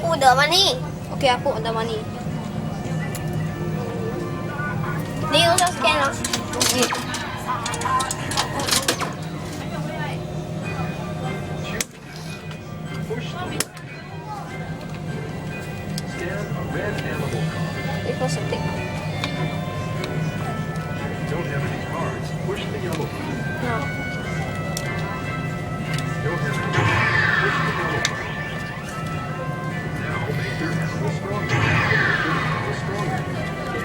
put the money. Okay, I put the money. Then you also scan us. Okay. Scan a red animal card. Wait for something. Don't have any cards. Push the yellow button. No. Don't have any cards. Push the yellow button. Now make your animal stronger. Make your animal stronger.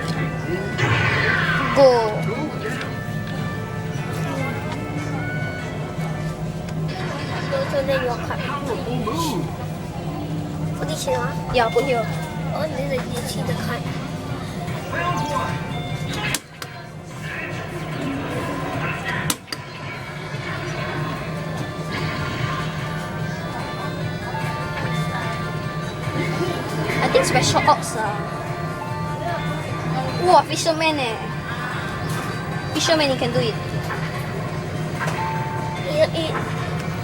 Scan a green card. Go. Go down. So then your card. Powerful move. Put this here. Yeah, put here. Oh, this is you see the card. Round one. I think special ops Wow, fisherman Fisherman, he can do it.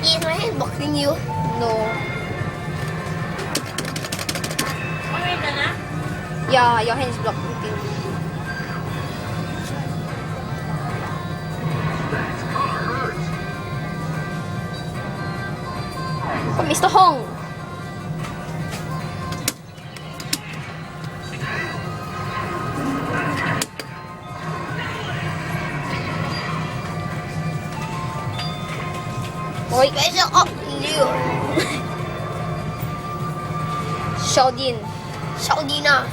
Is my hand blocking you? No. Yeah, your hand is blocking. That car hurts. Oh, Mr. Hong. Oi, Special up you. Sheldon. Sheldina.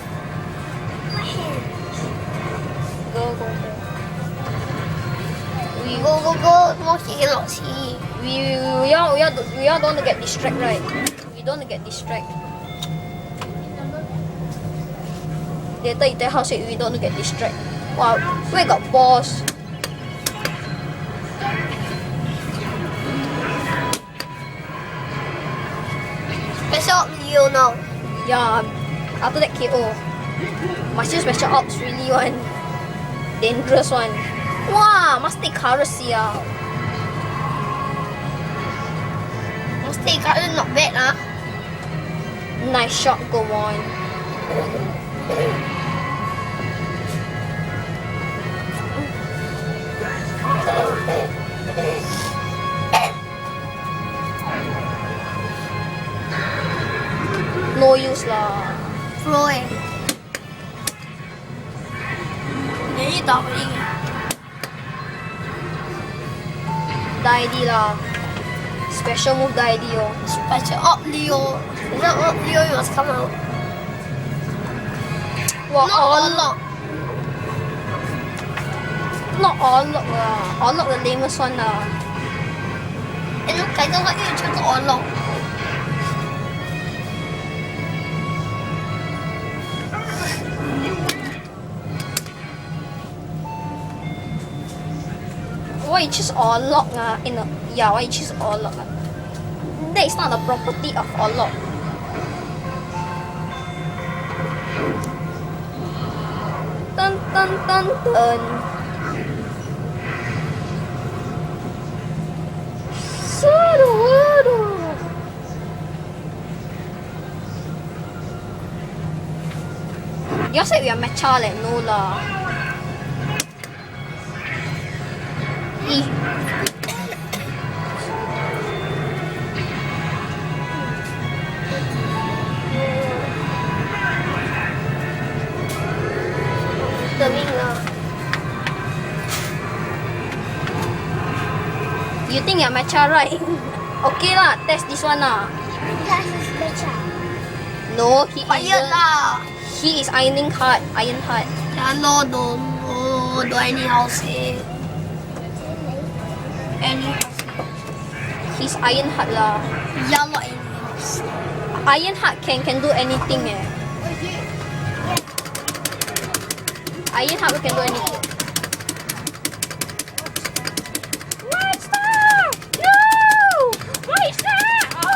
Go, go, go. Go. More cannot see. We all don't want to get distracted, right? We don't want to get distracted. Later you tell how say we don't want to get distracted. Wow, where got balls? Special up you now. Yeah, after that KO. Must use special ops really one. Dangerous one. Wow, must take Karus here. Must take card not bad ah. Nice shot, go on. No use lah. Pro eh. Ini tak boleh. Die di lah. Special move die di oh. Special up Leo. Special up Leo, you must come out. Wow, Not all all lock. not all lock lah. All lock the lamest one lah. And look, kaiser what you choose all lock. Why you choose all lock ah? Why you choose all lock ah? That is not the property of all lock. Dun dun dun dun. You said we are matcha leh, no lah. You think you're matcha, right? Okay lah, test this one lah. That is better. No, he Fire isn't. lah. He is iron heart. Yeah, no, don't anyhow say. Anyhow say. He's iron heart lah. Yeah, not anyhow say. Iron heart can do anything eh. Iron heart can do anything. What's that? No! What is that? Oh!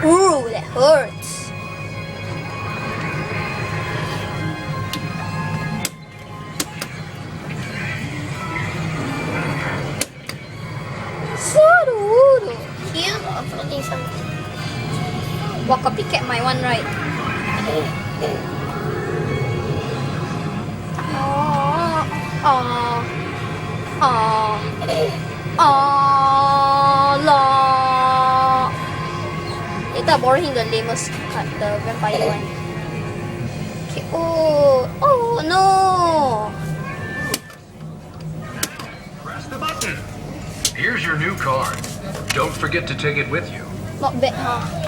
Ooh, that hurts. Saru. me some. Wow, copycat my one, right? La. Later I borrow him the lamest card, the vampire one. Okay. Oh no. Press the button. Here's your new card. Don't forget to take it with you. Not bad, huh?